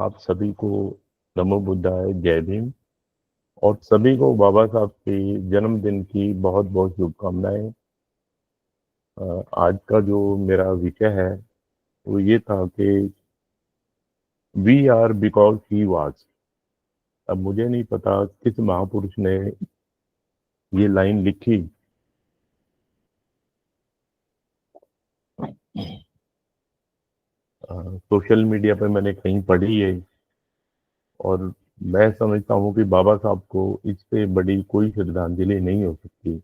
आप सभी को नमो बुद्धाय, जय भीम। और सभी को बाबा साहब के जन्मदिन की बहुत बहुत शुभकामनाएं। आज का जो मेरा विषय है वो ये था कि we are because he was. अब मुझे नहीं पता किस महापुरुष ने ये लाइन लिखी। सोशल मीडिया पे मैंने कहीं पढ़ी है, और मैं समझता हूँ कि बाबा साहब को इससे बड़ी कोई श्रद्धांजलि नहीं हो सकती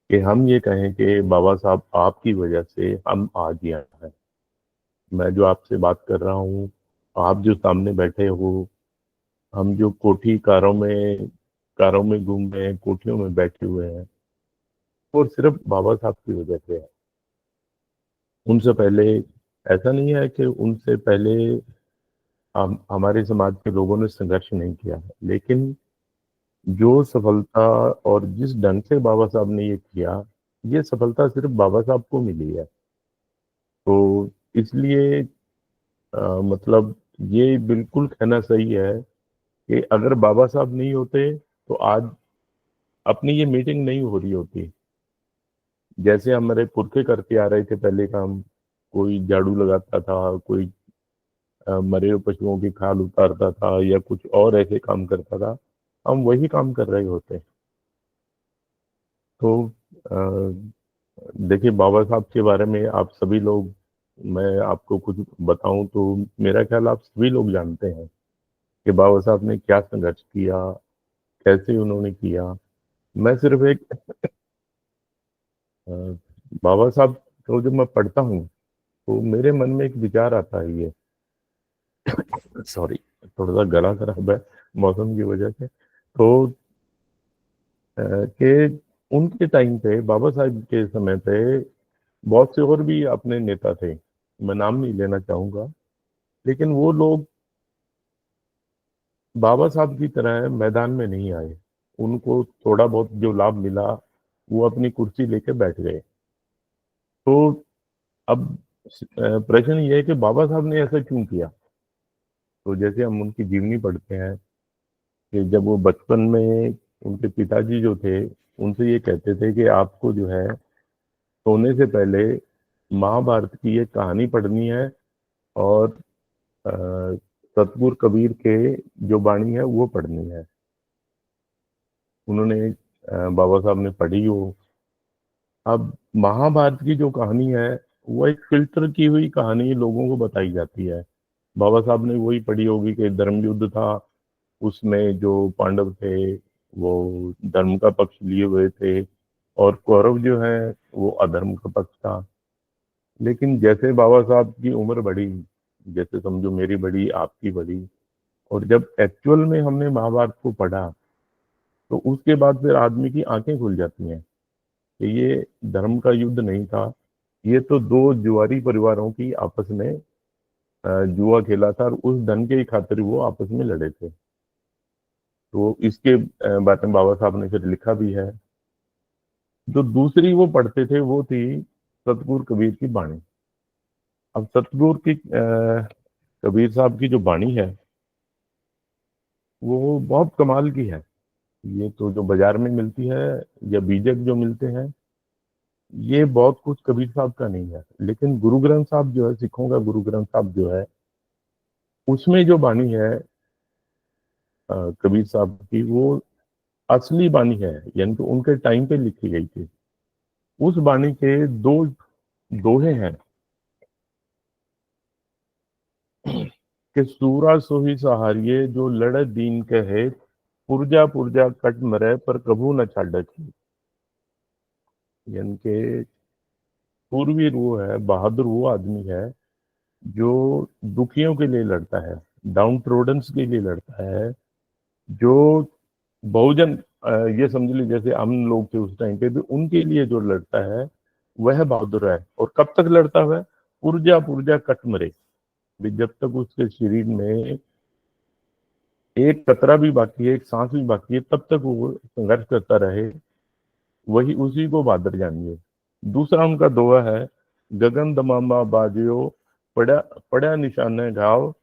कि हम ये कहें कि बाबा साहब आपकी वजह से हम आज यहाँ हैं। मैं जो आपसे बात कर रहा हूँ, आप जो सामने बैठे हो, हम जो कोठी कारों में घूम रहे हैं, कोठियों में बैठे हुए हैं, वो सिर्फ बाबा साहब की वजह से है। उनसे पहले ऐसा नहीं है कि उनसे पहले हमारे समाज के लोगों ने संघर्ष नहीं किया है, लेकिन जो सफलता और जिस ढंग से बाबा साहब ने ये किया, ये सफलता सिर्फ बाबा साहब को मिली है। तो इसलिए मतलब ये बिल्कुल कहना सही है कि अगर बाबा साहब नहीं होते तो आज अपनी ये मीटिंग नहीं हो रही होती। जैसे हमारे पुरखे करके आ रहे थे पहले काम, कोई झाड़ू लगाता था, कोई मरे हुए पशुओं की खाल उतारता था, या कुछ और ऐसे काम करता था, हम वही काम कर रहे होते। तो देखिए, बाबा साहब के बारे में आप सभी लोग, मैं आपको कुछ बताऊं तो मेरा ख्याल आप सभी लोग जानते हैं कि बाबा साहब ने क्या संघर्ष किया, कैसे उन्होंने किया। मैं सिर्फ एक अ, बाबा साहब को जब मैं पढ़ता हूँ तो मेरे मन में एक विचार आता है, ये थोड़ा सा गला खराब है मौसम की वजह से। तो कि उनके टाइम पे, बाबा साहब के समय पे, बहुत से और भी अपने नेता थे, मैं नाम नहीं लेना चाहूंगा, लेकिन वो लोग बाबा साहब की तरह मैदान में नहीं आए। उनको थोड़ा बहुत जो लाभ मिला, वो अपनी कुर्सी लेके बैठ गए। तो अब प्रश्न ये है कि बाबा साहब ने ऐसा क्यों किया। तो जैसे हम उनकी जीवनी पढ़ते हैं कि जब वो बचपन में, उनके पिताजी जो थे उनसे ये कहते थे कि आपको जो है सोने से पहले महाभारत की एक कहानी पढ़नी है, और अ, सतगुरु कबीर के जो वाणी है वो पढ़नी है। उन्होंने बाबा साहब ने पढ़ी वो। अब महाभारत की जो कहानी है वो एक फिल्टर की हुई कहानी लोगों को बताई जाती है। बाबा साहब ने वही पढ़ी होगी कि धर्म युद्ध था, उसमें जो पांडव थे वो धर्म का पक्ष लिए हुए थे, और कौरव जो है वो अधर्म का पक्ष था। लेकिन जैसे बाबा साहब की उम्र बढ़ी, जैसे समझो मेरी बढ़ी, आपकी बढ़ी, और जब एक्चुअल में हमने महाभारत को पढ़ा, तो उसके बाद फिर आदमी की आंखें खुल जाती हैं कि ये धर्म का युद्ध नहीं था, ये तो दो जुआरी परिवारों की आपस में जुआ खेला था, और उस धन के ही खातिर वो आपस में लड़े थे। तो इसके बारे में बाबा साहब ने फिर लिखा भी है। जो दूसरी वो पढ़ते थे वो थी सतगुरु कबीर की बाणी। अब सतगुरु की कबीर साहब की जो बाणी है वो बहुत कमाल की है। ये तो जो बाजार में मिलती है, या बीजक जो मिलते हैं, ये बहुत कुछ कबीर साहब का नहीं है। लेकिन गुरु ग्रंथ साहब जो है, सिखों का गुरु ग्रंथ साहब जो है, उसमें जो बाणी है कबीर साहब की, वो असली बाणी है, यानी कि उनके टाइम पे लिखी गई थी। उस बाणी के दो दोहे हैं कि सूरा सोही सहारिये जो लड़ दीन कहे, पुरजा पुरजा कट मरे पर कभू न छाड़ की। यानी कि पूर्वी वो है, बहादुर वो आदमी है जो दुखियों के लिए लड़ता है, डाउन ट्रोडन्स के लिए लड़ता है, जो बहुजन, ये समझ लीजिए जैसे हम लोग थे उस टाइम पे भी, उनके लिए जो लड़ता है वह बहादुर है। और कब तक लड़ता हुआ है? पुरजा पुरजा कट मरे, भी जब तक उसके शरीर में एक कतरा भी बाकी है, एक सांस भी बाकी है, तब तक वो संघर्ष करता रहे। वही उसी को बहादुर जानिए। दूसरा उनका दोहा है, गगन दमामा बाजियो, पड़ा पड़ा निशाने घाव,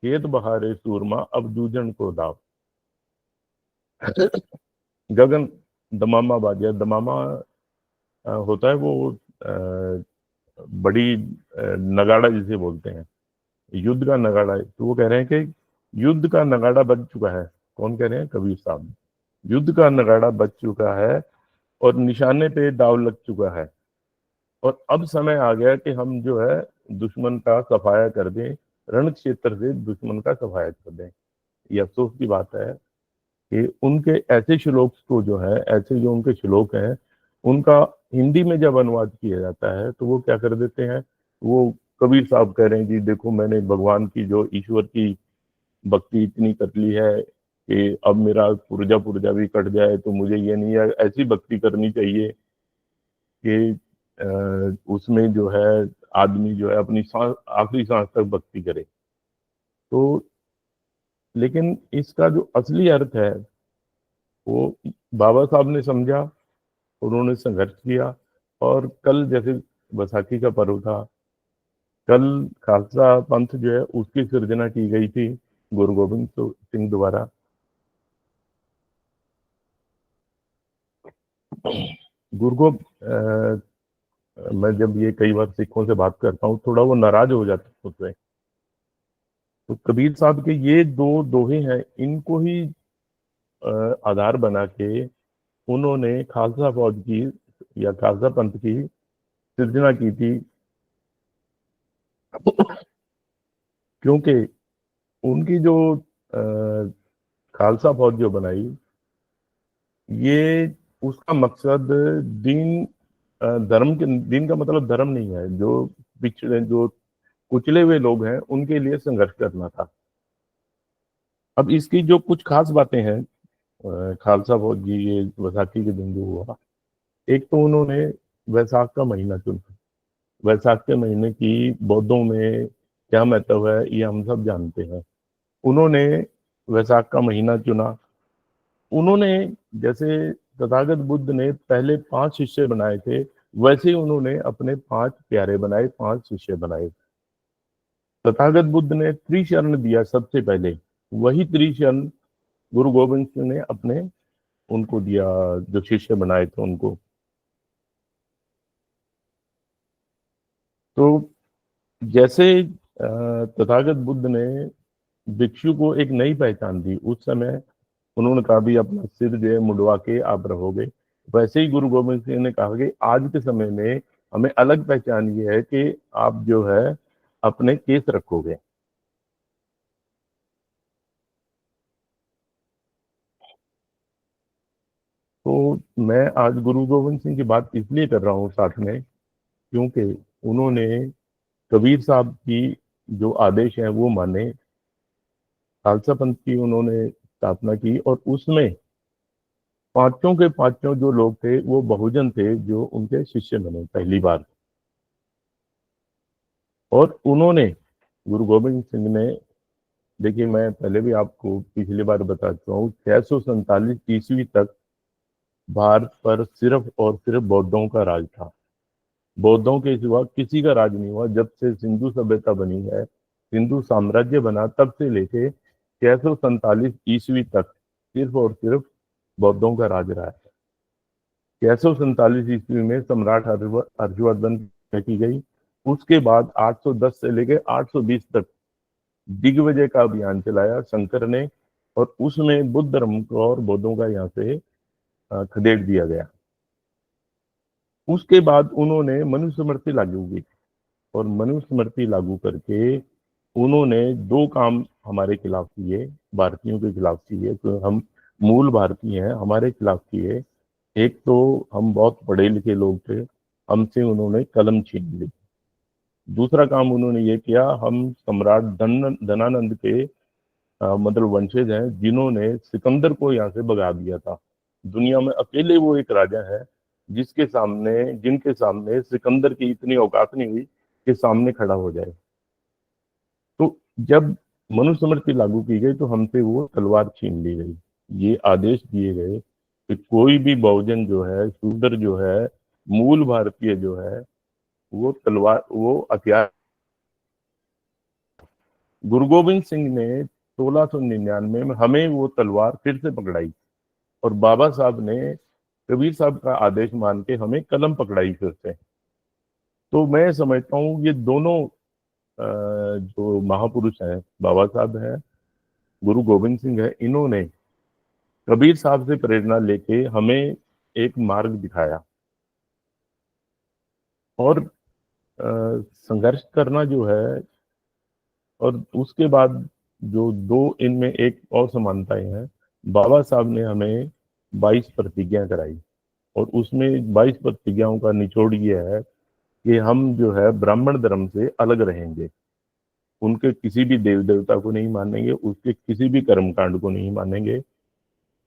खेत बहारे सूरमा अब जूझन को दाव। गगन दमामा बाजिया, दमामा होता है वो बड़ी नगाड़ा जिसे बोलते हैं, युद्ध का नगाड़ा है। तो वो कह रहे हैं कि युद्ध का नगाड़ा बज चुका है। कौन कह रहे हैं? कबीर साहब। युद्ध का नगाड़ा बज चुका है और निशाने पे दाव लग चुका है, और अब समय आ गया कि हम जो है दुश्मन का सफाया कर दें, रण क्षेत्र से दुश्मन का सफाया कर दें। ये अफसोस की बात है कि उनके ऐसे श्लोक को जो है, ऐसे जो उनके श्लोक हैं, उनका हिंदी में जब अनुवाद किया जाता है तो वो क्या कर देते हैं, वो कबीर साहब कह रहे हैं जी देखो मैंने भगवान की जो ईश्वर की भक्ति इतनी कर ली है कि अब मेरा पुर्जा पुर्जा भी कट जाए तो मुझे ये नहीं है, ऐसी भक्ति करनी चाहिए कि उसमें जो है आदमी जो है अपनी सांस, आखिरी सांस तक भक्ति करे। तो लेकिन इसका जो असली अर्थ है वो बाबा साहब ने समझा, उन्होंने संघर्ष किया। और कल जैसे बैसाखी का पर्व था, कल खालसा पंथ जो है उसकी सृजना की गई थी गुरु गोविंद सिंह द्वारा। गुरु को मैं जब ये कई बार सिखों से बात करता हूँ थोड़ा वो नाराज हो जाते हैं मुझसे। तो कबीर साहब के ये दो दोहे हैं, इनको ही आधार बना के उन्होंने खालसा फौज की या खालसा पंथ की सृजना की थी। क्योंकि उनकी जो खालसा फौज जो बनाई, ये उसका मकसद दीन धर्म के, दीन का मतलब धर्म नहीं है, जो पिछड़े जो कुचले हुए लोग हैं उनके लिए संघर्ष करना था। अब इसकी जो कुछ खास बातें हैं खालसा फौज की ये वैसाखी के दिन जो हुआ, एक तो उन्होंने वैसाख का महीना चुना। वैसाख के महीने की बौद्धों में क्या महत्व है ये हम सब जानते हैं। उन्होंने वैसाख का महीना चुना। उन्होंने जैसे तथागत बुद्ध ने पहले 5 शिष्य बनाए थे, वैसे ही उन्होंने अपने 5 प्यारे बनाए, 5 शिष्य बनाए। तथागत बुद्ध ने त्रिशरण दिया सबसे पहले, वही त्रिशरण गुरु गोविंद सिंह ने अपने उनको दिया, जो शिष्य बनाए थे उनको। तो जैसे तथागत बुद्ध ने भिक्षु को एक नई पहचान दी, उस समय उन्होंने कहा भी अपना सिर जो है मुंडवा के आप रहोगे, वैसे ही गुरु गोविंद सिंह ने कहा कि आज के समय में हमें अलग पहचान ये है कि आप जो है अपने केस रखोगे। तो मैं आज गुरु गोविंद सिंह की बात इसलिए कर रहा हूँ साथ में, क्योंकि उन्होंने कबीर साहब की जो आदेश है वो माने, खालसा पंथ की उन्होंने स्थापना की, और उसमें पांचों के पांचों जो लोग थे वो बहुजन थे जो उनके शिष्य बने पहली बार। और उन्होंने, गुरु गोविंद सिंह ने, देखिए मैं पहले भी आपको पिछली बार बता चुका हूँ, 647 ईस्वी तक भारत पर सिर्फ और सिर्फ बौद्धों का राज था। बौद्धों के सिवा किसी का राज नहीं हुआ। जब से सिंधु सभ्यता बनी है, सिंधु साम्राज्य बना, तब से लेके 647 ईस्वी तक सिर्फ और सिर्फ बौद्धों का राज रहा है। 647 ईस्वी में सम्राट हर्षवर्धन की गई। उसके बाद 810 से लेके 820 तक दिग्विजय का अभियान चलाया शंकर ने, और उसमें बुद्ध धर्म को और बौद्धों का यहाँ से खदेड़ दिया गया। उसके बाद उन्होंने मनुस्मृति लागू की, और मनुस्मृति लागू करके उन्होंने 2 काम हमारे खिलाफ किए, भारतीयों के खिलाफ किए, तो हम मूल भारतीय हैं, हमारे खिलाफ किए। एक तो हम बहुत पढ़े लिखे लोग थे, हमसे उन्होंने कलम छीन ली। दूसरा काम उन्होंने ये किया, हम सम्राट धनानंद के मतलब वंशज हैं, जिन्होंने सिकंदर को यहाँ से भगा दिया था। दुनिया में अकेले वो एक राजा है जिनके सामने सिकंदर की इतनी औकात नहीं हुई कि सामने खड़ा हो जाए। तो जब मनुस्मृति लागू की गई तो हमसे वो तलवार छीन ली गई। ये आदेश दिए गए कि कोई भी बहुजन जो है, शूद्र जो है, मूल भारतीय जो है, वो तलवार, वो हथियार। गुरु गोविंद सिंह ने 1699 में हमें वो तलवार फिर से पकड़ाई, और बाबा साहब ने कबीर साहब का आदेश मान के हमें कलम पकड़ाई फिर से। तो मैं समझता हूँ ये दोनों जो महापुरुष हैं, बाबा साहब हैं, गुरु गोविंद सिंह है, इन्होंने कबीर साहब से प्रेरणा लेके हमें एक मार्ग दिखाया। और संघर्ष करना जो है, और उसके बाद जो दो इनमें एक और समानताएं हैं, बाबा साहब ने हमें 22 प्रतिज्ञा कराई, और उसमें 22 प्रतिज्ञाओं का निचोड़ ये है कि हम जो है ब्राह्मण धर्म से अलग रहेंगे, उनके किसी भी देव देवता को नहीं मानेंगे, उसके किसी भी कर्मकांड को नहीं मानेंगे।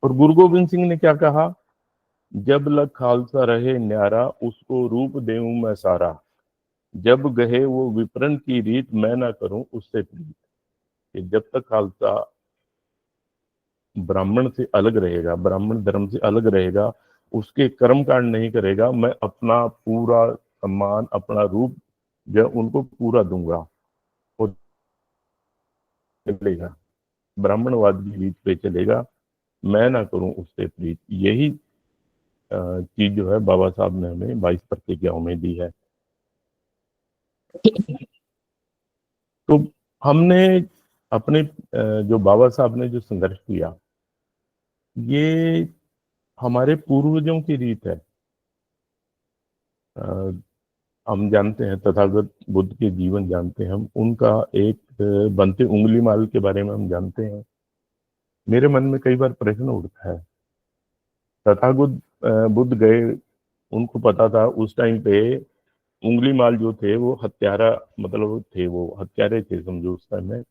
और गुरु गोविंद सिंह ने क्या कहा, जब लग खालसा रहे न्यारा, उसको रूप देऊं मैं सारा, जब गहे वो विपरण की रीत, मैं ना करूं उससे प्रीत। कि जब तक खालसा ब्राह्मण से अलग रहेगा, ब्राह्मण धर्म से अलग रहेगा, उसके कर्म कांड नहीं करेगा, मैं अपना पूरा सम्मान, अपना रूप जो उनको पूरा दूंगा। वो चलेगा, ब्राह्मणवाद की रीत पे चलेगा, मैं ना करूं उससे प्रीत। यही चीज जो है बाबा साहब ने हमें 22 प्रतिज्ञाओं में दी है। तो हमने अपने जो बाबा साहब ने जो संघर्ष किया, ये हमारे पूर्वजों की रीत है। अ, हम जानते हैं, तथागत बुद्ध के जीवन जानते हैं हम, उनका एक बनते उंगली माल के बारे में हम जानते हैं। मेरे मन में कई बार प्रश्न उठता है, तथागत बुद्ध गए, उनको पता था उस टाइम पे उंगली माल जो थे वो हत्यारा, मतलब थे, वो हत्यारे थे समझो उस टाइम में।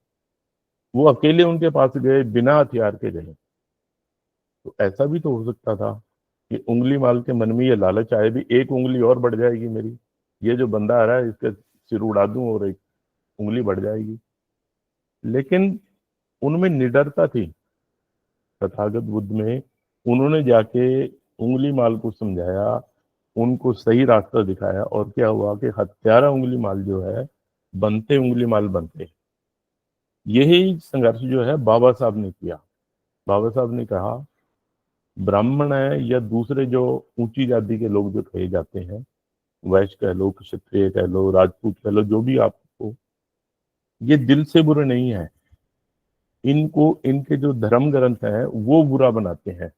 वो अकेले उनके पास गए, बिना हथियार के गए। तो ऐसा भी तो हो सकता था कि उंगली माल के मन में ये लालच आए भी, एक उंगली और बढ़ जाएगी मेरी, ये जो बंदा आ रहा है इसका सिर उड़ा दूं और एक उंगली बढ़ जाएगी। लेकिन उनमें निडरता थी, तथागत बुद्ध में। उन्होंने जाके उंगली माल को समझाया, उनको सही रास्ता दिखाया, और क्या हुआ कि हत्यारा उंगली माल जो है बनते उंगली माल बनते। यही संघर्ष जो है बाबा साहब ने किया। बाबा साहब ने कहा, ब्राह्मण है या दूसरे जो ऊंची जाति के लोग जो कहे जाते हैं, वैश्य कह लो, क्षत्रिय कह लो, राजपूत कह लो, जो भी आपको, ये दिल से बुरे नहीं है। इनको इनके जो धर्म ग्रंथ हैं वो बुरा बनाते हैं।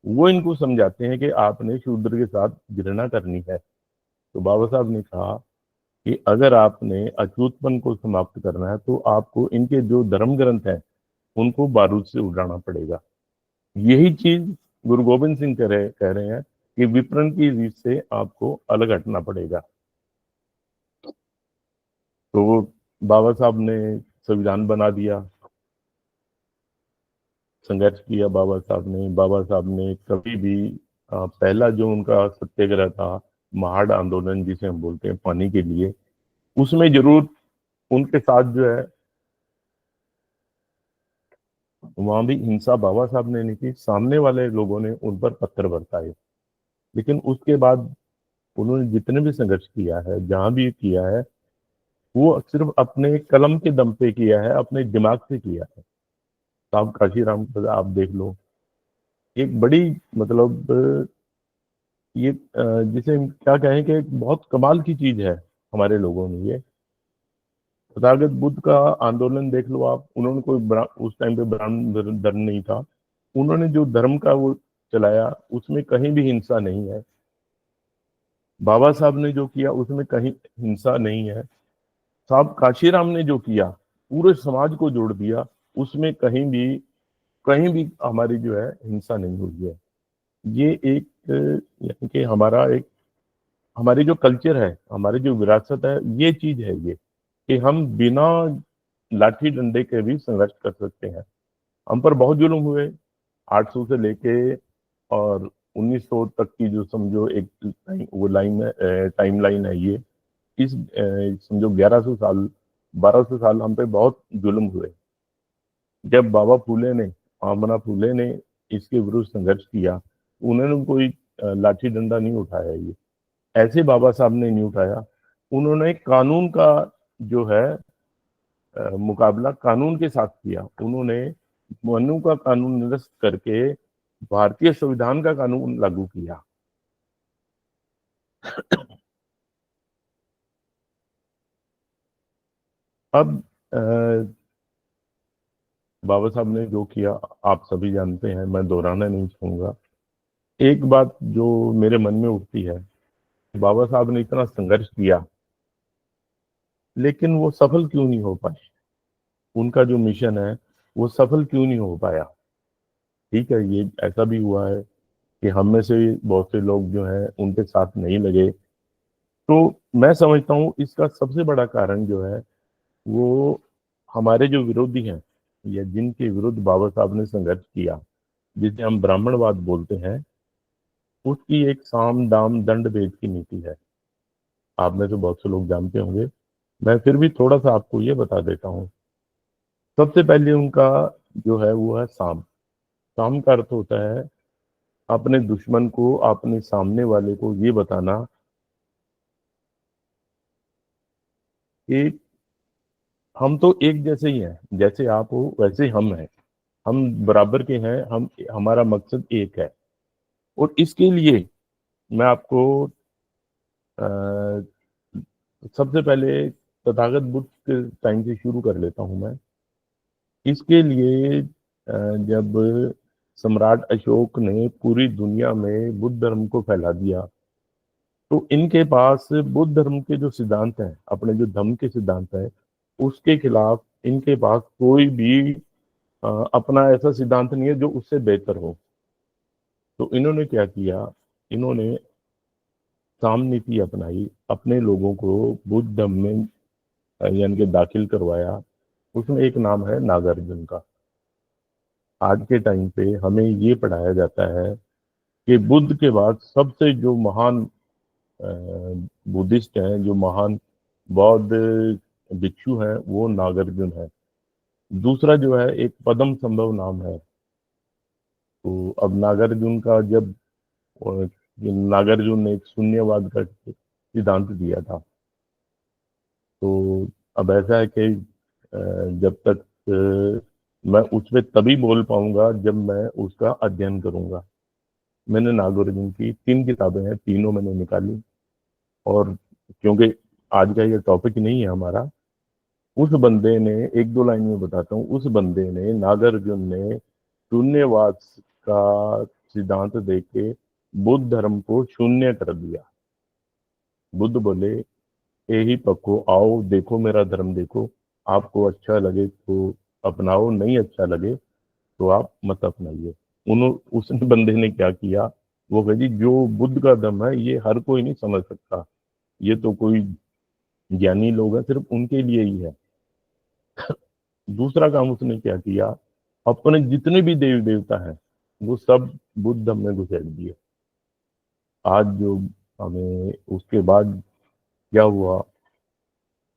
वो इनको समझाते हैं कि आपने शूद्र के साथ घृणा करनी है। तो बाबा साहब ने कहा कि अगर आपने अछूतपन को समाप्त करना है तो आपको इनके जो धर्म ग्रंथ हैं उनको बारूद से उड़ाना पड़ेगा। यही चीज गुरु गोविंद सिंह कह रहे हैं कि विपरण की रीत से आपको अलग हटना पड़ेगा। तो बाबा साहब ने संविधान बना दिया, संघर्ष किया बाबा साहब ने। बाबा साहब ने कभी भी पहला जो उनका सत्याग्रह था, महाड़ आंदोलन जिसे हम बोलते हैं पानी के लिए, उसमें जरूर उनके साथ जो है वहां भी हिंसा बाबा साहब ने नहीं की, सामने वाले लोगों ने उन पर पत्थर बरसाए। लेकिन उसके बाद उन्होंने जितने भी संघर्ष किया है, जहां भी किया है, वो सिर्फ अपने कलम के दम पे किया है, अपने दिमाग से किया है। साहब काशीराम को आप देख लो, एक बड़ी, मतलब ये जिसे हम क्या कहें कि एक बहुत कमाल की चीज है हमारे लोगों ने ये। तथागत बुद्ध का आंदोलन देख लो आप, उन्होंने कोई उस टाइम पे ब्राह्मण धर्म नहीं था, उन्होंने जो धर्म का वो चलाया उसमें कहीं भी हिंसा नहीं है। बाबा साहब ने जो किया उसमें कहीं हिंसा नहीं है। साहब काशीराम ने जो किया, पूरे समाज को जोड़ दिया, उसमें कहीं भी हमारी जो है हिंसा नहीं हुई है। ये एक यानी कि हमारा एक, हमारी जो कल्चर है, हमारी जो विरासत है, ये चीज है ये, कि हम बिना लाठी डंडे के भी संघर्ष कर सकते हैं। हम पर बहुत जुल्म हुए, 800 से लेके और 1900 तक की जो समझो एक वो लाइन है, टाइम लाइन है ये। इस समझो 1100 साल, 1200 साल हम पे बहुत जुल्म हुए। जब बाबा फूले ने, आमना फूले ने इसके विरुद्ध संघर्ष किया, उन्होंने कोई लाठी डंडा नहीं उठाया, ये ऐसे बाबा साहब ने नहीं उठाया। उन्होंने कानून का जो है मुकाबला कानून के साथ किया। उन्होंने मनु का कानून निरस्त करके भारतीय संविधान का कानून लागू किया। अब बाबा साहब ने जो किया आप सभी जानते हैं, मैं दोहराना नहीं चाहूंगा। एक बात जो मेरे मन में उठती है, बाबा साहब ने इतना संघर्ष किया लेकिन वो सफल क्यों नहीं हो पाए? उनका जो मिशन है वो सफल क्यों नहीं हो पाया? ठीक है, ये ऐसा भी हुआ है कि हम में से बहुत से लोग जो हैं उनके साथ नहीं लगे। तो मैं समझता हूँ इसका सबसे बड़ा कारण जो है वो हमारे जो विरोधी हैं या जिनके विरुद्ध बाबा साहब ने संघर्ष किया, जिसे हम ब्राह्मणवाद बोलते हैं, उसकी एक साम दाम दंड भेद की नीति है। आप में से बहुत से लोग जानते होंगे, मैं फिर भी थोड़ा सा आपको ये बता देता हूँ। सबसे पहले उनका जो है वो है साम। साम का अर्थ होता है अपने दुश्मन को, अपने सामने वाले को ये बताना कि हम तो एक जैसे ही हैं, जैसे आप हो वैसे हम हैं, हम बराबर के हैं, हम हमारा मकसद एक है। और इसके लिए मैं आपको अ, सबसे पहले तथागत बुद्ध के टाइम से शुरू कर लेता हूं मैं। इसके लिए जब सम्राट अशोक ने पूरी दुनिया में बुद्ध धर्म को फैला दिया, तो इनके पास बुद्ध धर्म के जो सिद्धांत हैं, अपने जो धम्म के सिद्धांत हैं, उसके खिलाफ इनके पास कोई भी अपना ऐसा सिद्धांत नहीं है जो उससे बेहतर हो। तो इन्होंने क्या किया, इन्होंने साम नीति अपनाई, अपने लोगों को बुद्ध धर्म में यानी कि दाखिल करवाया। उसमें एक नाम है नागार्जुन का। आज के टाइम पे हमें ये पढ़ाया जाता है कि बुद्ध के बाद सबसे जो महान बुद्धिस्ट हैं, जो महान बौद्ध भिक्षु हैं, वो नागार्जुन है। दूसरा जो है एक पद्म संभव नाम है। तो अब नागार्जुन का जब अ, नागार्जुन ने एक शून्यवाद का सिद्धांत दिया था। तो अब ऐसा है कि जब तक मैं उस पर तभी बोल पाऊंगा जब मैं उसका अध्ययन करूंगा। मैंने नागार्जुन की 3 किताबें हैं, तीनों मैंने निकाली। और क्योंकि आज का ये टॉपिक नहीं है हमारा, उस बंदे ने, 1-2 लाइन में बताता हूँ, उस बंदे ने, नागार्जुन ने शून्यवाद का सिद्धांत देके बुद्ध धर्म को शून्य कर दिया। बुद्ध बोले, ए ही पक्को आओ देखो मेरा धर्म देखो, आपको अच्छा लगे तो अपनाओ, नहीं अच्छा लगे तो आप मत अपनाइए। उस बंदे ने क्या किया, वो कह जी जो बुद्ध का धर्म है ये हर कोई नहीं समझ सकता, ये तो कोई ज्ञानी लोग हैं, सिर्फ उनके लिए ही है। दूसरा काम उसने क्या किया, अपने जितने भी देवी देवता हैं वो सब बुद्ध धर्म में घुसेड़ दिए। आज जो हमें उसके बाद क्या हुआ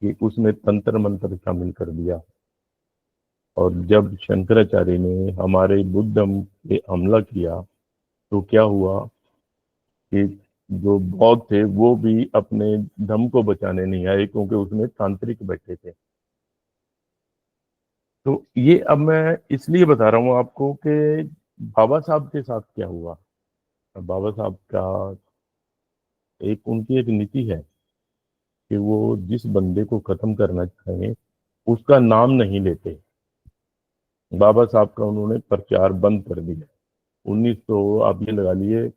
कि उसने तंत्र मंत्र शामिल कर दिया। और जब शंकराचार्य ने हमारे बुद्ध धर्म पे हमला किया तो क्या हुआ कि जो बौद्ध थे वो भी अपने धर्म को बचाने नहीं आए, क्योंकि उसमें तांत्रिक बैठे थे। तो ये अब मैं इसलिए बता रहा हूँ आपको कि बाबा साहब के साथ क्या हुआ। बाबा साहब का उनकी एक नीति है कि वो जिस बंदे को खत्म करना चाहें उसका नाम नहीं लेते। बाबा साहब का उन्होंने प्रचार बंद कर दिया। 1900 आप ये लगा लिए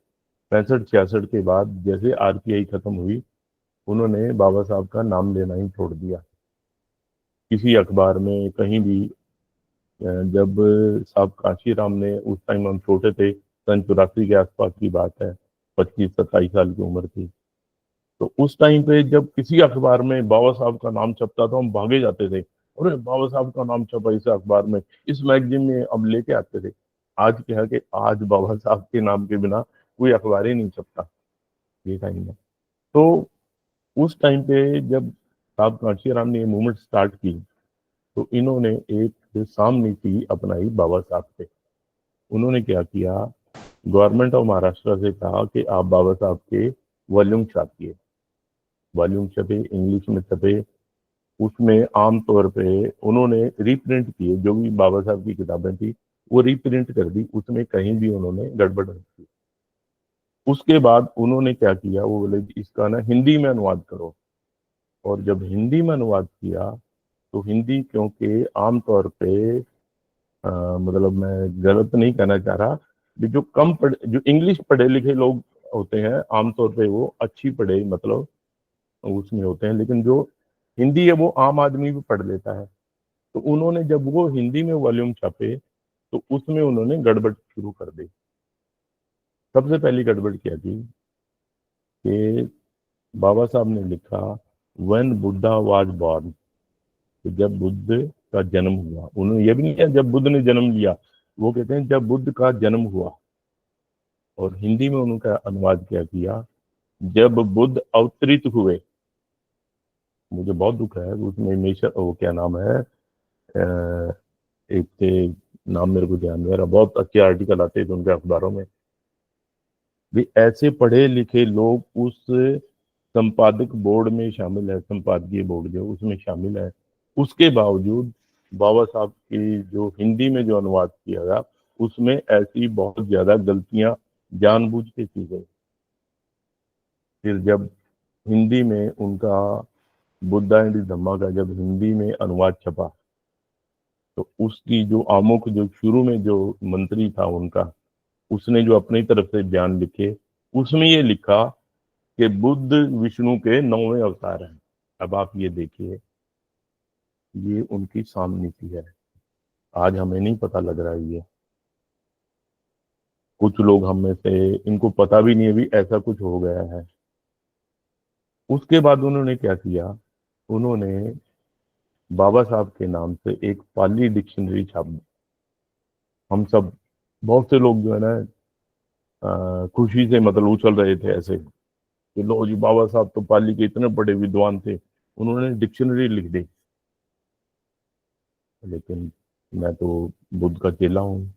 65-66 के बाद जैसे आरपीआई खत्म हुई, उन्होंने बाबा साहब का नाम लेना ही छोड़ दिया। किसी अखबार में कहीं भी जब साहब कांशीराम ने, उस टाइम हम छोटे थे, सन 84 के आसपास की बात है, 25-27 साल की उम्र थी। तो उस टाइम पे जब किसी अखबार में बाबा साहब का नाम छपता था हम भागे जाते थे, अरे बाबा साहब का नाम छपा इस अखबार में, इस मैगजीन में, अब लेके आते थे। आज क्या है कि आज बाबा साहब के नाम के बिना कोई अखबार ही नहीं छपता ये टाइम में। तो उस टाइम पे जब साहब कांशीराम ने ये मूवमेंट स्टार्ट की तो इन्होंने एक साम नीति अपनाई बाबा साहब से। उन्होंने क्या किया, गवर्नमेंट ऑफ महाराष्ट्र से कहा कि आप बाबा साहब के वॉल्यूम छापिए। वॉल्यूम छपे, इंग्लिश में छपे, उसमें आम तौर पे उन्होंने रीप्रिंट किए, जो भी बाबा साहब की किताबें थी वो रीप्रिंट कर दी, उसमें कहीं भी उन्होंने गड़बड़ नहीं की। उसके बाद उन्होंने क्या किया, वो बोले कि इसका ना हिंदी में अनुवाद करो। और जब हिंदी में अनुवाद किया तो हिंदी, क्योंकि आमतौर पे मतलब मैं गलत नहीं कहना चाह रहा, कि जो इंग्लिश पढ़े लिखे लोग होते हैं आमतौर पे वो अच्छी पढ़े मतलब उसमें होते हैं, लेकिन जो हिंदी है वो आम आदमी भी पढ़ लेता है। तो उन्होंने जब वो हिंदी में वॉल्यूम छापे तो उसमें उन्होंने गड़बड़ शुरू कर दी। सबसे पहली गड़बड़ क्या की कि बाबा साहब ने लिखा व्हेन बुद्धा वाज बॉर्न, तो जब बुद्ध का जन्म हुआ। उन्होंने ये भी नहीं किया जब बुद्ध ने जन्म लिया, वो कहते हैं जब बुद्ध का जन्म हुआ। और हिंदी में उनका अनुवाद क्या किया, जब बुद्ध अवतरित हुए। मुझे बहुत दुख है उसमें हमेशा वो क्या नाम है, एक थे, नाम मेरे को ध्यान नहीं आ रहा, बहुत अच्छे आर्टिकल आते थे उनके अखबारों में भी। ऐसे पढ़े लिखे लोग उस संपादक बोर्ड में शामिल है, संपादकीय बोर्ड जो उसमें शामिल है, उसके बावजूद बाबा साहब की जो हिंदी में जो अनुवाद किया गया उसमें ऐसी बहुत ज्यादा गलतियां जानबूझ के की गई। फिर जब हिंदी में उनका बुद्धा एंड धम्मा का जब हिंदी में अनुवाद छपा तो उसकी जो आमुख, जो शुरू में जो मंत्री था उनका, उसने जो अपनी तरफ से बयान लिखे उसमें ये लिखा कि बुद्ध विष्णु के 9वें अवतार हैं। अब आप ये देखिए, ये उनकी सामनीति है। आज हमें नहीं पता लग रहा है ये, कुछ लोग हम में से इनको पता भी नहीं है भी ऐसा कुछ हो गया है। उसके बाद उन्होंने क्या किया, उन्होंने बाबा साहब के नाम से एक पाली डिक्शनरी छाप दी। हम सब, बहुत से लोग जो है ना खुशी से मतलब उछल रहे थे ऐसे कि लो जी, बाबा साहब तो पाली के इतने बड़े विद्वान थे, उन्होंने डिक्शनरी लिख दी। लेकिन मैं तो बुद्ध का चेला हूँ।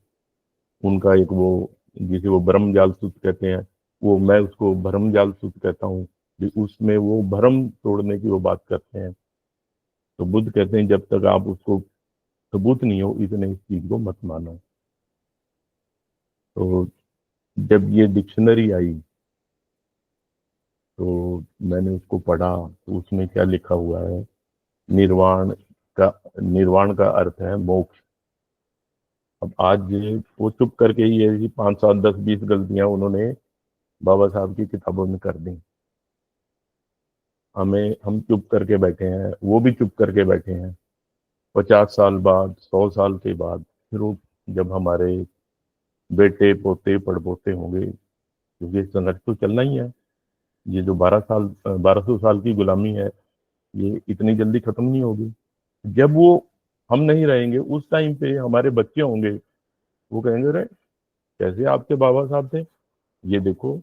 उनका एक वो, जिसे वो ब्रह्म जाल सूत्र कहते हैं, वो मैं उसको भरम जाल सूत्र कहता हूँ, कि उसमें वो भरम तोड़ने की वो बात करते हैं। तो बुद्ध कहते हैं जब तक आप उसको सबूत नहीं हो इतने इस चीज को मत मानो। तो जब ये डिक्शनरी आई तो मैंने उसको पढ़ा, तो उसमें क्या लिखा हुआ है, निर्वाण का, निर्वाण का अर्थ है मोक्ष। अब आज वो चुप करके ही ऐसी 5 7 10 20 गलतियां उन्होंने बाबा साहब की किताबों में कर दी। हम चुप करके बैठे हैं, वो भी चुप करके बैठे हैं। 50 साल बाद, 100 साल के बाद फिर वो, जब हमारे बेटे पोते पड़पोते होंगे, क्योंकि संघर्ष तो चलना ही है। ये जो 12 साल 1200 साल की गुलामी है, ये इतनी जल्दी खत्म नहीं होगी। जब वो हम नहीं रहेंगे उस टाइम पे हमारे बच्चे होंगे, वो कहेंगे अरे कैसे आपके बाबा साहब थे, ये देखो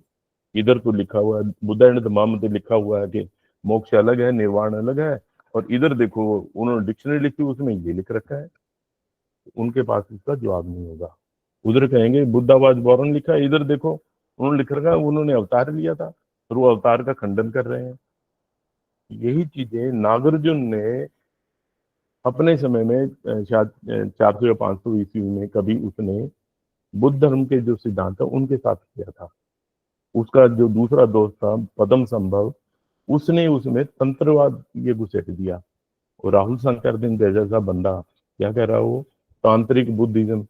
इधर तो लिखा हुआ है, बुद्धा एंड द में लिखा हुआ है कि मोक्ष अलग है, निर्वाण अलग है, और इधर देखो उन्होंने डिक्शनरी लिखी उसमें ये लिख रखा है। उनके पास इसका जवाब नहीं होगा। उधर कहेंगे बुद्धावाद बौरन लिखा है, इधर देखो उन्होंने लिख रखा है उन्होंने अवतार लिया था, और वो अवतार का खंडन कर रहे हैं। यही चीजें नागार्जुन ने अपने समय में शायद 400 या 500 ईस्वी में कभी उसने बुद्ध धर्म के जो सिद्धांत है उनके साथ किया था। उसका जो दूसरा दोस्त था पदम संभव, उसने उसमें तंत्रवाद ये घुसेट दिया। और राहुल शंकर दिन जैसा बंदा क्या कह रहा है, वो तांत्रिक बुद्धिज्म।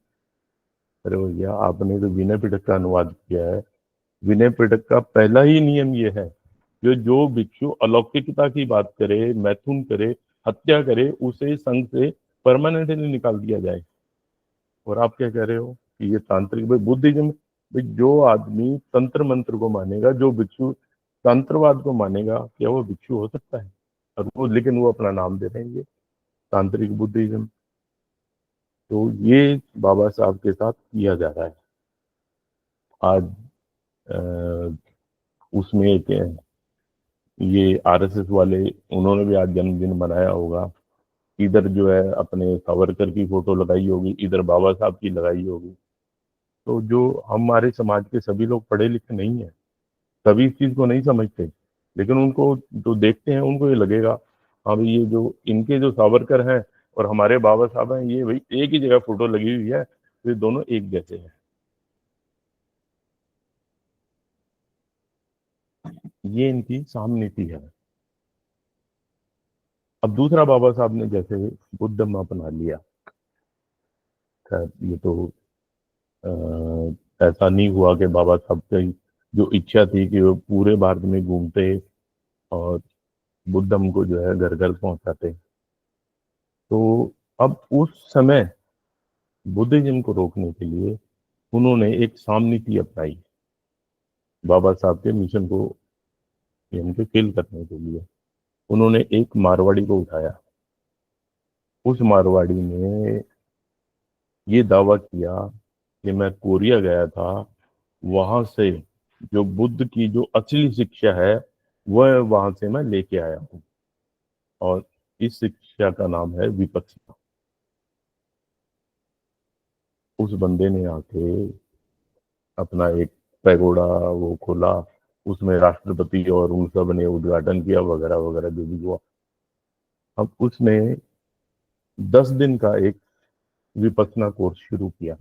अरे भैया, आपने तो विनय पिटक का अनुवाद किया है। विनय पिटक का पहला ही नियम ये है, जो भिक्षु अलौकिकता की बात करे, मैथुन करे, हत्या करे, उसे संघ से परमानेंटली निकाल दिया जाए। और आप क्या कह रहे हो कि ये तांत्रिक, भाई बुद्धिज्म, भाई जो आदमी तंत्र मंत्र को मानेगा, जो भिक्षु तंत्रवाद को मानेगा, क्या वो भिक्षु हो सकता है? और वो, लेकिन वो अपना नाम दे रहे हैं ये तांत्रिक बुद्धिज्म। तो ये बाबा साहब के साथ किया जा रहा है आज। अ, उसमें एक ये आरएसएस वाले, उन्होंने भी आज जन्मदिन मनाया होगा। इधर जो है अपने सावरकर की फोटो लगाई होगी, इधर बाबा साहब की लगाई होगी। तो जो हमारे समाज के सभी लोग पढ़े लिखे नहीं है, सभी इस चीज को नहीं समझते, लेकिन उनको जो देखते हैं उनको ये लगेगा हाँ भाई, ये जो इनके जो सावरकर हैं और हमारे बाबा साहब हैं, ये भाई एक ही जगह फोटो लगी हुई है, तो ये दोनों एक जैसे हैं। ये इनकी साम नीति है। अब दूसरा, बाबा साहब ने जैसे बुद्धम अपना लिया। खैर, ये तो ऐसा नहीं हुआ कि बाबा साहब की जो इच्छा थी कि वो पूरे भारत में घूमते और बुद्धम को जो है घर घर पहुंचाते। तो अब उस समय बुद्धिज्म को रोकने के लिए उन्होंने एक सामनीति अपनाई, बाबा साहब के मिशन को यानी कि किल करने के लिए। उन्होंने एक मारवाड़ी को उठाया। उस मारवाड़ी ने ये दावा किया कि मैं कोरिया गया था, वहां से जो बुद्ध की जो असली शिक्षा है वह वहां से मैं लेके आया हूँ, और इस शिक्षा का नाम है विपश्यना। उस बंदे ने आके अपना एक पैगोडा वो खोला, उसमें राष्ट्रपति और उन सब ने उद्घाटन किया वगैरह वगैरह जो भी हुआ। अब उसने 10 दिन का एक विपश्यना कोर्स शुरू किया।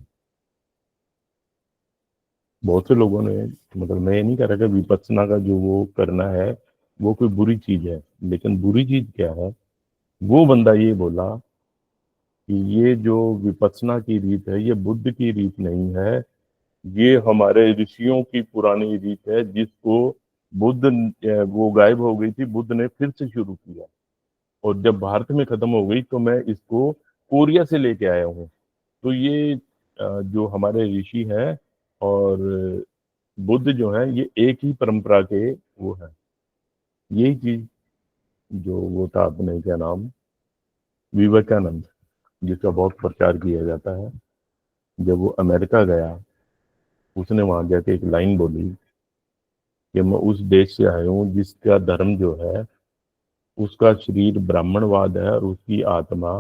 बहुत से लोगों ने, मतलब मैं ये नहीं कह रहा कि विपश्यना का जो वो करना है वो कोई बुरी चीज है, लेकिन बुरी चीज क्या है, वो बंदा ये बोला कि ये जो विपश्यना की रीत है ये बुद्ध की रीत नहीं है, ये हमारे ऋषियों की पुरानी रीत है, जिसको बुद्ध वो गायब हो गई थी, बुद्ध ने फिर से शुरू किया, और जब भारत में खत्म हो गई तो मैं इसको कोरिया से लेके आया हूँ। तो ये जो हमारे ऋषि हैं और बुद्ध जो है ये एक ही परंपरा के वो है। यही चीज जो वो था अपने क्या नाम, विवेकानंद, जिसका बहुत प्रचार किया जाता है, जब वो अमेरिका गया उसने वहां जाके एक लाइन बोली कि मैं उस देश से आया हूँ जिसका धर्म जो है, उसका शरीर ब्राह्मणवाद है और उसकी आत्मा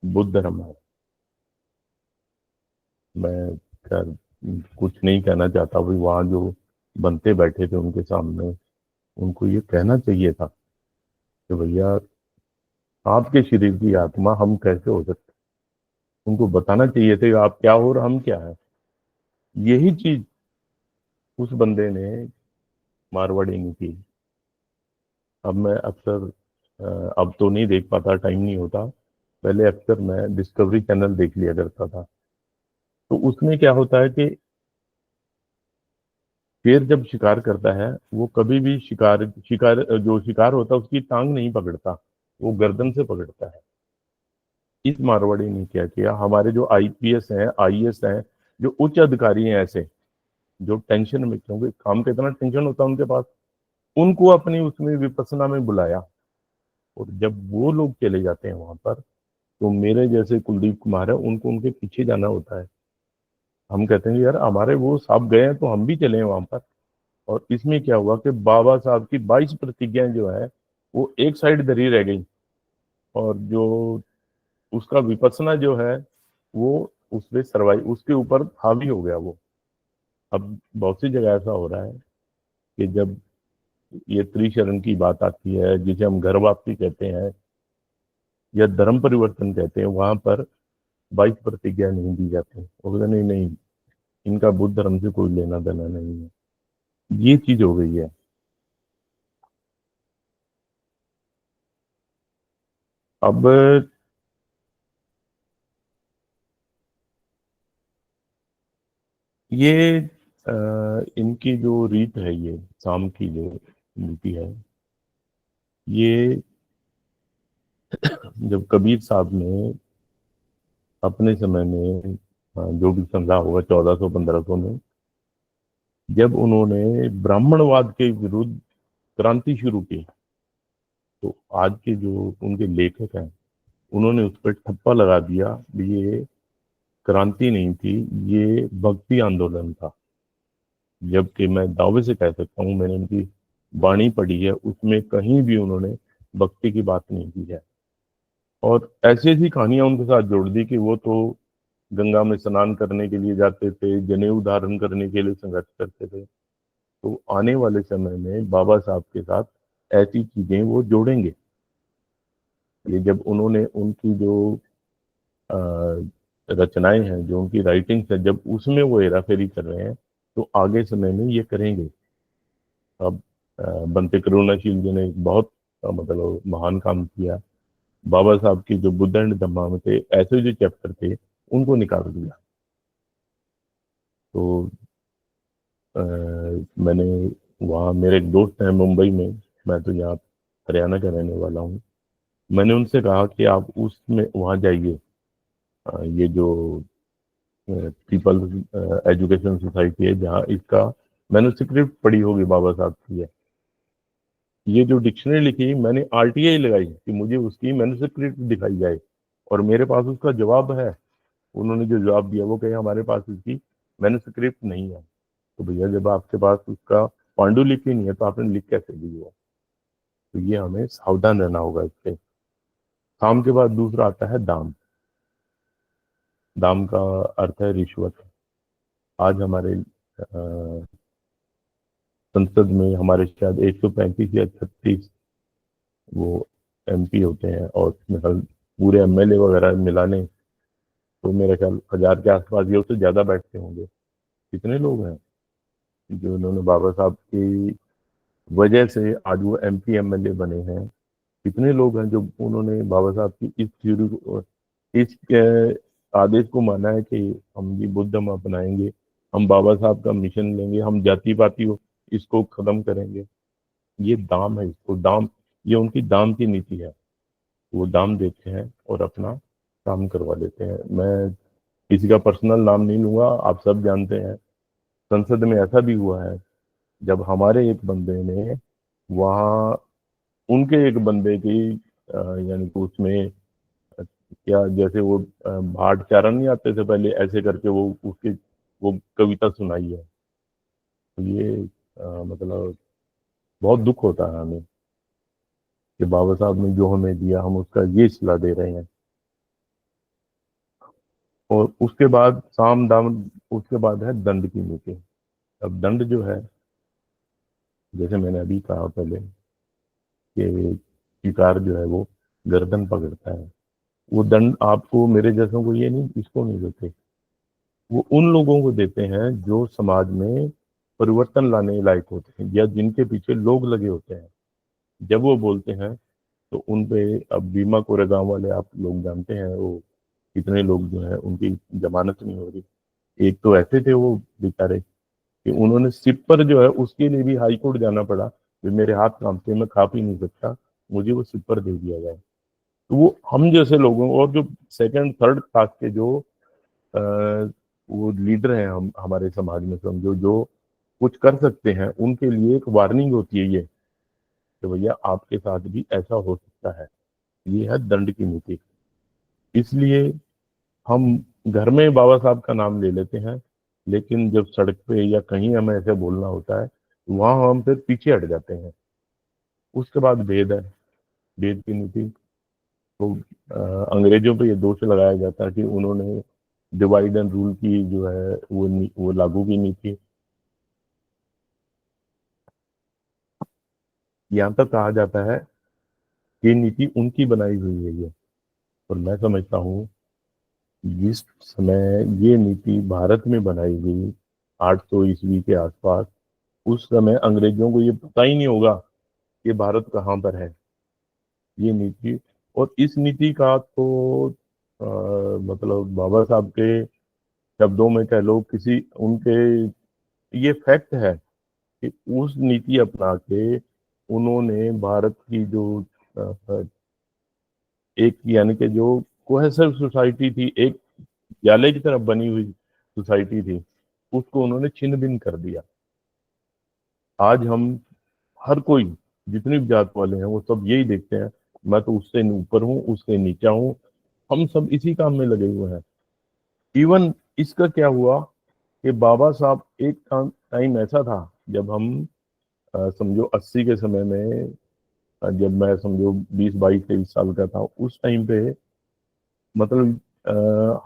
बुद्ध धर्म है। मैं खैर कुछ नहीं कहना चाहता भाई, वहां जो बनते बैठे थे उनके सामने, उनको ये कहना चाहिए था कि भैया आपके शरीर की आत्मा हम कैसे हो सकते। उनको बताना चाहिए था कि आप क्या हो और हम क्या है। यही चीज उस बंदे ने मारवाड़ी ने की। अब मैं अक्सर अब तो नहीं देख पाता, टाइम नहीं होता, पहले अक्सर मैं डिस्कवरी चैनल देख लिया करता था। तो उसमें क्या होता है कि शेर जब शिकार करता है वो कभी भी शिकार शिकार जो शिकार होता है उसकी टांग नहीं पकड़ता, वो गर्दन से पकड़ता है। इस मारवाड़ी ने क्या किया, हमारे जो आईपीएस हैं, आईएएस हैं, जो उच्च अधिकारी हैं ऐसे, जो टेंशन में, क्योंकि काम का इतना टेंशन होता है उनके पास, उनको अपनी उसमें विपස්සना में बुलाया। और जब वो लोग चले जाते हैं वहां पर, तो मेरे जैसे कुलदीप कुमार है उनको उनके पीछे जाना होता है। हम कहते हैं यार हमारे वो साहब गए हैं तो हम भी चले वहां पर। और इसमें क्या हुआ कि बाबा साहब की 22 प्रतिज्ञाएं जो है वो एक साइड धरी रह गई, और जो उसका विपස්සना जो है वो उस पे सर्वाइव, उसके ऊपर हावी हो गया वो। अब बहुत सी जगह ऐसा हो रहा है कि जब ये त्रिशरण की बात आती है, जिसे हम घर वापसी कहते हैं या धर्म परिवर्तन कहते हैं, वहां पर 22 प्रतिज्ञा नहीं दी जाती। वो कहते नहीं नहीं, इनका बुद्ध धर्म से कोई लेना देना नहीं है। ये चीज हो गई है। अब ये इनकी जो रीत है, ये शाम की जो नीति है, ये जब कबीर साहब ने अपने समय में जो भी समझा होगा 1400-1500 में, जब उन्होंने ब्राह्मणवाद के विरुद्ध क्रांति शुरू की, तो आज के जो उनके लेखक हैं उन्होंने उस पर ठप्पा लगा दिया, ये क्रांति नहीं थी, ये भक्ति आंदोलन था। जबकि मैं दावे से कह सकता हूँ, मैंने उनकी वाणी पढ़ी है, उसमें कहीं भी उन्होंने भक्ति की बात नहीं की है। और ऐसी ऐसी कहानियां उनके साथ जोड़ दी कि वो तो गंगा में स्नान करने के लिए जाते थे, जनेऊ धारण करने के लिए संघर्ष करते थे। तो आने वाले समय में बाबा साहब के साथ ऐसी चीजें वो जोड़ेंगे। ये जब उन्होंने उनकी जो अ, रचनाएं हैं, जो उनकी राइटिंग्स है, जब उसमें वो हेराफेरी कर रहे हैं, तो आगे समय में ये करेंगे। अब बनते करुणाशील जी ने एक बहुत मतलब महान काम किया। बाबा साहब की जो बुद्ध एंड धम्मा में थे, ऐसे जो चैप्टर थे, उनको निकाल दिया। तो अ, मैंने वहाँ, मेरे एक दोस्त हैं मुंबई में, मैं तो यहाँ हरियाणा का रहने वाला हूँ, मैंने उनसे कहा कि आप उसमें वहाँ जाइए। ये जो पीपल एजुकेशन सोसाइटी है, जहाँ इसका मैन्युस्क्रिप्ट पड़ी होगी बाबा साहब की है, ये जो डिक्शनरी लिखी, मैंने आरटीआई लगाई कि मुझे उसकी मैन्युस्क्रिप्ट दिखाई जाए, और मेरे पास उसका जवाब है। उन्होंने जो जवाब दिया वो कहे हमारे पास इसकी मैन्युस्क्रिप्ट नहीं है। तो भैया, जब आपके पास उसका पांडुलिपि नहीं है तो आपने लिख कैसे दी वो? तो ये हमें सावधान रहना होगा इससे। काम के बाद दूसरा आता है दाम। दाम का अर्थ है रिश्वत। आज हमारे संसद में हमारे शायद 135 या 36 वो एमपी होते हैं, और उसमें पूरे एमएलए वगैरह मिलाने तो मेरे ख्याल 1000 के आसपास या उससे ज्यादा बैठते होंगे। कितने लोग हैं जो उन्होंने बाबा साहब की वजह से आज वो एमपी एमएलए बने हैं? कितने लोग हैं जो उन्होंने बाबा साहब की इस थ्योरी को, इस आदेश को माना है कि हम ये बुद्ध धर्म अपनाएंगे, हम बाबा साहब का मिशन लेंगे, हम जाति पाति को इसको खत्म करेंगे। ये दाम है, इसको दाम, ये उनकी दाम की नीति है। वो दाम देते हैं और अपना काम करवा लेते हैं। मैं किसी का पर्सनल नाम नहीं लूंगा, आप सब जानते हैं। संसद में ऐसा भी हुआ है, जब हमारे एक बंदे ने वहाँ उनके एक बंदे की यानी कि उसमें क्या, जैसे वो भाट चारण नहीं आते थे पहले, ऐसे करके वो उसकी वो कविता सुनाई है। तो ये मतलब बहुत दुख होता है हमें कि बाबा साहब ने जो हमें दिया, हम उसका ये सिला दे रहे हैं। और उसके बाद साम दाम, उसके बाद है दंड की नीति। अब दंड जो है, जैसे मैंने अभी कहा पहले कि शिकार जो है वो गर्दन पकड़ता है। वो दंड आपको, मेरे जैसों को ये नहीं, इसको नहीं देते। वो उन लोगों को देते हैं जो समाज में परिवर्तन लाने लायक होते हैं, या जिनके पीछे लोग लगे होते हैं। जब वो बोलते हैं तो उन पे, अब भीमा कोरेगांव वाले आप लोग जानते हैं, वो कितने लोग जो है उनकी जमानत नहीं हो रही। एक तो ऐसे थे वो बेचारे कि उन्होंने सिप पर जो है उसके लिए भी हाई कोर्ट जाना पड़ा कि मेरे हाथ कांपते हैं, मैं खा पी नहीं सकता, मुझे वो सिप पर दे दिया जाए। तो वो हम जैसे लोगों, और जो सेकंड थर्ड क्लास के जो अ, वो लीडर हैं, हम हमारे समाज में समझो, जो कुछ कर सकते हैं, उनके लिए एक वार्निंग होती है ये कि भैया आपके साथ भी ऐसा हो सकता है। ये है दंड की नीति। इसलिए हम घर में बाबा साहब का नाम ले लेते हैं, लेकिन जब सड़क पे या कहीं हमें ऐसे बोलना होता है, वहां हम फिर पीछे हट जाते हैं। उसके बाद वेद है, वेद की नीति। तो अंग्रेजों पे ये दोष लगाया जाता है कि उन्होंने डिवाइड एंड रूल की जो है वो लागू की नीति। यहाँ तक कहा जाता है कि ये नीति उनकी बनाई हुई है ये। और मैं समझता हूँ जिस समय ये नीति भारत में बनाई गई 800 ईस्वी के आसपास, उस समय अंग्रेजों को ये पता ही नहीं होगा कि भारत कहाँ पर है। ये नीति, और इस नीति का तो मतलब बाबा साहब के शब्दों में कह लो, किसी उनके, ये फैक्ट है कि उस नीति अपना के उन्होंने भारत की जो अ, एक यानी कि जो कोहेसिव सोसाइटी थी, एक विद्यालय की तरफ बनी हुई सोसाइटी थी, उसको उन्होंने छिन्न भिन्न कर दिया। आज हम हर कोई, जितनी भी जात वाले हैं, वो सब यही देखते हैं, मैं तो उससे ऊपर हूँ, उससे नीचा हूँ, हम सब इसी काम में लगे हुए हैं। इवन इसका क्या हुआ कि बाबा साहब, एक टाइम ऐसा था जब हम समझो 80 के समय में, जब मैं समझो 20 22 23 साल का था, उस टाइम पे मतलब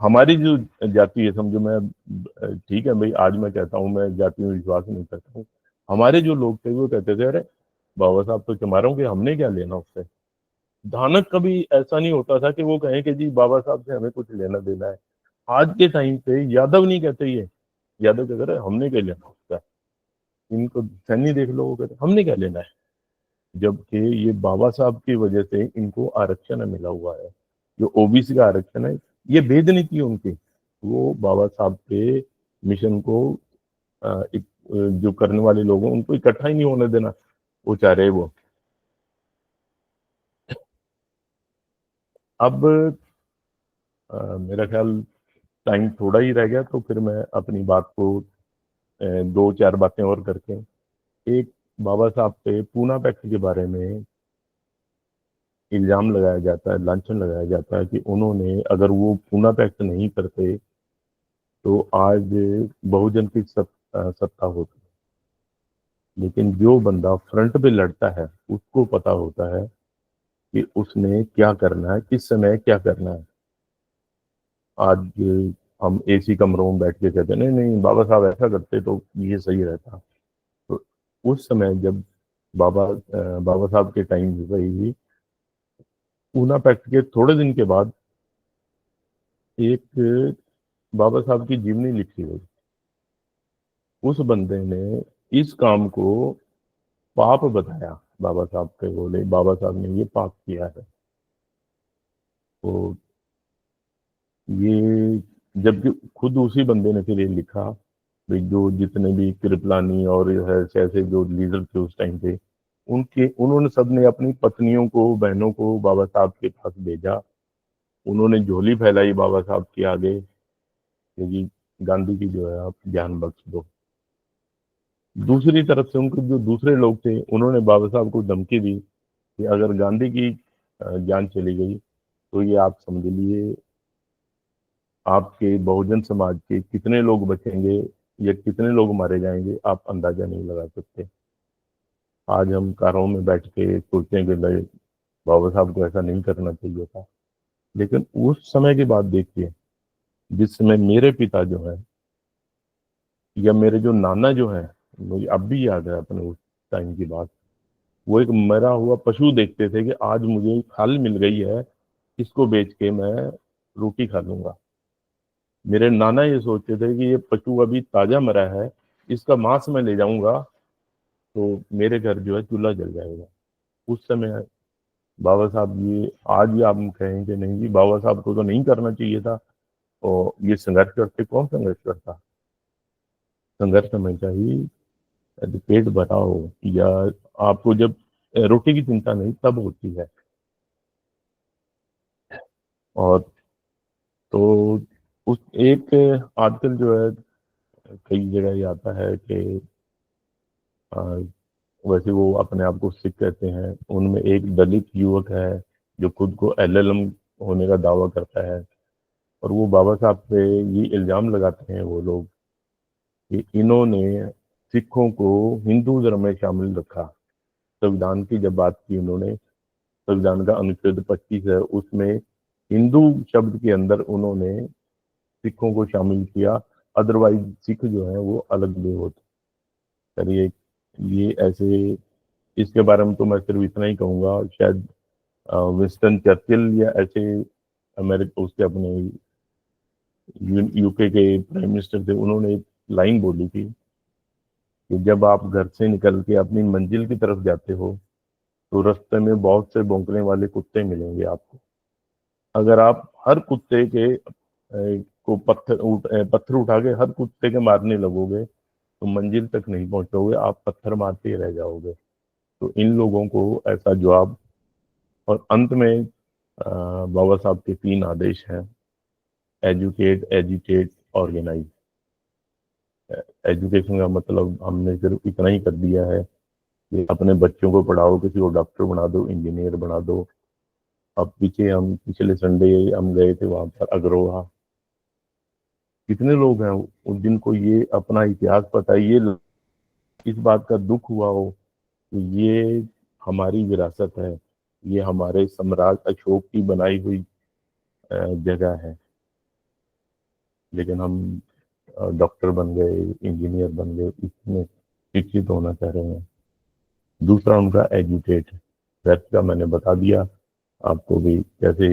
हमारी जो जाति है, समझो मैं ठीक है भाई, आज मैं कहता हूँ मैं जाति में विश्वास नहीं करता हूँ। हमारे जो लोग थे वो कहते थे, अरे बाबा साहब तो चमारों के, हमने क्या लेना उससे। धानक कभी ऐसा नहीं होता था कि वो कहें कि जी बाबा साहब से हमें कुछ लेना देना है। आज के टाइम पे यादव नहीं कहते, ये यादव क्या करे, हमने क्या लेना उसका, इनको सैनी देख लो, वो कहते हमने क्या लेना है। जबकि ये बाबा साहब की वजह से इनको आरक्षण मिला हुआ है, जो ओबीसी का आरक्षण है, ये भेद नहीं थी उनकी। वो बाबा साहब के मिशन को जो करने वाले लोग हैं उनको इकट्ठा ही नहीं होने देना वो चाह रहे वो। अब मेरा ख्याल टाइम थोड़ा ही रह गया, तो फिर मैं अपनी बात को दो चार बातें और करके, एक, बाबा साहब पे पूना पैक्ट के बारे में इल्जाम लगाया जाता है, लांछन लगाया जाता है कि उन्होंने, अगर वो पूना पैक्ट नहीं करते तो आज बहुजन की सत्ता होती। लेकिन जो बंदा फ्रंट पे लड़ता है उसको पता होता है कि उसने क्या करना है, किस समय क्या करना है। आज हम एसी कमरों में बैठ के कहते हैं नहीं नहीं बाबा साहब ऐसा करते तो ये सही रहता। तो उस समय जब बाबा साहब के टाइम रही, पूना पैक्ट के थोड़े दिन के बाद एक बाबा साहब की जीवनी लिखी गई। उस बंदे ने इस काम को पाप बताया, बाबा साहब के बोले बाबा साहब ने ये पाप किया है। तो ये, जबकि खुद उसी बंदे ने फिर ये लिखा, भाई जो जितने भी कृपलानी और ऐसे ऐसे जो लीडर थे उस टाइम पे, उनके उन्होंने सबने अपनी पत्नियों को, बहनों को बाबा साहब के पास भेजा। उन्होंने झोली फैलाई बाबा साहब के आगे कि जी गांधी जी जो है आप जान बख्श दो। दूसरी तरफ से उनके जो दूसरे लोग थे उन्होंने बाबा साहब को धमकी दी कि अगर गांधी की जान चली गई तो ये आप समझ लिए आपके बहुजन समाज के कितने लोग बचेंगे या कितने लोग मारे जाएंगे, आप अंदाजा नहीं लगा सकते। आज हम कारों में बैठ के सोचते हैं कि भाई बाबा साहब को ऐसा नहीं करना चाहिए था। लेकिन उस समय की बात देखिए, जिस समय मेरे पिता जो है या मेरे जो नाना जो है, मुझे अब भी याद है अपने उस टाइम की बात, वो एक मरा हुआ पशु देखते थे कि आज मुझे खल मिल गई है, इसको बेच के मैं रोटी खा लूंगा। मेरे नाना ये सोचते थे कि ये पशु अभी ताजा मरा है, इसका मांस मैं ले जाऊंगा तो मेरे घर जो है चूल्हा जल जाएगा। उस समय बाबा साहब, ये आज भी आप कहें कि नहीं जी बाबा साहब को तो नहीं करना चाहिए था, और ये संघर्ष करते, कौन संघर्ष करता। संघर्ष में चाहिए यदि पेट भरा हो, या आपको जब रोटी की चिंता नहीं तब होती है। और तो उस एक, आजकल जो है कई जगह ये आता है कि आ, वैसे वो अपने आप को सिख कहते हैं, उनमें एक दलित युवक है जो खुद को एलएलएम होने का दावा करता है, और वो बाबा साहब पे ये इल्जाम लगाते हैं वो लोग कि इन्होंने सिखों को हिंदू धर्म में शामिल रखा। संविधान की जब बात की उन्होंने, संविधान का अनुच्छेद 25 है, उसमें हिंदू शब्द के अंदर उन्होंने सिखों को शामिल किया, अदरवाइज सिख जो है वो अलग भी होते। चलिए, ये ऐसे, इसके बारे में तो मैं सिर्फ इतना ही कहूंगा, शायद विंस्टन चर्चिल या ऐसे अमेरिका, उसके अपने यूके के प्राइम मिनिस्टर थे, उन्होंने एक लाइन बोली थी कि जब आप घर से निकल के अपनी मंजिल की तरफ जाते हो तो रास्ते में बहुत से भौंकने वाले कुत्ते मिलेंगे आपको। अगर आप हर कुत्ते के को पत्थर उठा के हर कुत्ते के मारने लगोगे तो मंजिल तक नहीं पहुंचोगे, आप पत्थर मारते ही रह जाओगे। तो इन लोगों को ऐसा जवाब, और अंत में बाबा साहब के 3 आदेश हैं: एजुकेट, एजुकेट, ऑर्गेनाइज। एजुकेशन का मतलब हमने सिर्फ इतना ही कर दिया है कि अपने बच्चों को पढ़ाओ, किसी को डॉक्टर बना दो, इंजीनियर बना दो। अब पीछे हम पिछले संडे हम गए थे वहां पर अग्रोहा, कितने लोग हैं उन जिनको ये अपना इतिहास पता है, ये इस बात का दुख हुआ हो कि ये हमारी विरासत है, ये हमारे सम्राट अशोक की बनाई हुई जगह है। लेकिन हम डॉक्टर बन गए, इंजीनियर बन गए, इसमें शिक्षित होना चाह रहे हैं। दूसरा उनका एजुकेट, वेस्ट का मैंने बता दिया आपको भी कैसे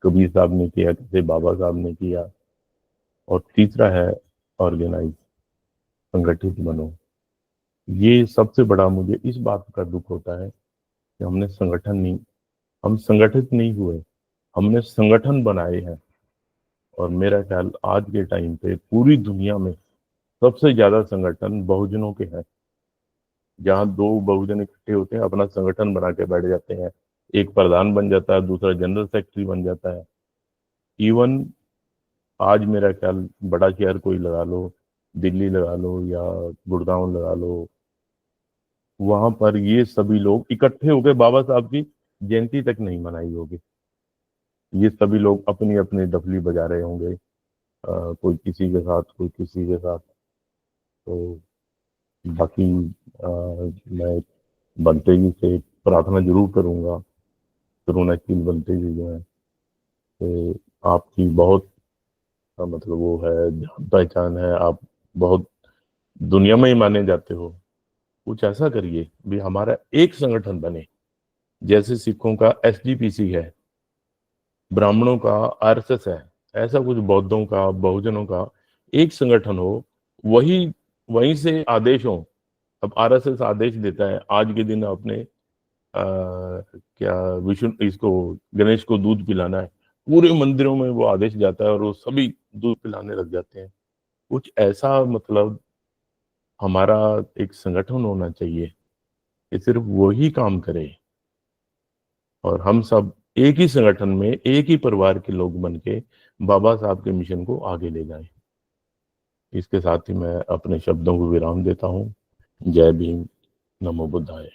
कबीर साहब ने किया, कैसे बाबा साहब ने किया। और तीसरा है ऑर्गेनाइज, संगठित बनो। ये सबसे बड़ा मुझे इस बात का दुख होता है कि हमने संगठन नहीं, हम संगठित नहीं हुए, हमने संगठन बनाए हैं। और मेरा ख्याल आज के टाइम पे पूरी दुनिया में सबसे ज्यादा संगठन बहुजनों के हैं। जहाँ दो बहुजन इकट्ठे होते हैं, अपना संगठन बना के बैठ जाते हैं, एक प्रधान बन जाता है, दूसरा जनरल सेक्रेटरी बन जाता है। इवन आज मेरा ख्याल बड़ा शहर कोई लगा लो, दिल्ली लगा लो या गुड़गांव लगा लो, वहां पर ये सभी लोग इकट्ठे होकर बाबा साहब की जयंती तक नहीं मनाई होगी। ये सभी लोग अपनी अपनी डफली बजा रहे होंगे, कोई किसी के साथ, कोई किसी के साथ। तो बाकी मैं बनते जी से प्रार्थना जरूर करूंगा, करुणाशील बनते जी जो है, तो आपकी बहुत मतलब वो है, जान पहचान है, आप बहुत दुनिया में ही माने जाते हो। कुछ ऐसा करिए भी हमारा एक संगठन बने, जैसे सिखों का एसजीपीसी है, ब्राह्मणों का आरएसएस है, ऐसा कुछ बौद्धों का, बहुजनों का एक संगठन हो। वही वहीं से आदेश हो। अब आरएसएस आदेश देता है आज के दिन आपने क्या विष्णु इसको गणेश को दूध पिलाना है, पूरे मंदिरों में वो आदेश जाता है और वो सभी दूध पिलाने लग जाते हैं। कुछ ऐसा मतलब हमारा एक संगठन होना चाहिए कि सिर्फ वही काम करे और हम सब एक ही संगठन में, एक ही परिवार के लोग बन के बाबा साहब के मिशन को आगे ले जाएं। इसके साथ ही मैं अपने शब्दों को विराम देता हूँ। जय भीम, नमो बुद्धाय।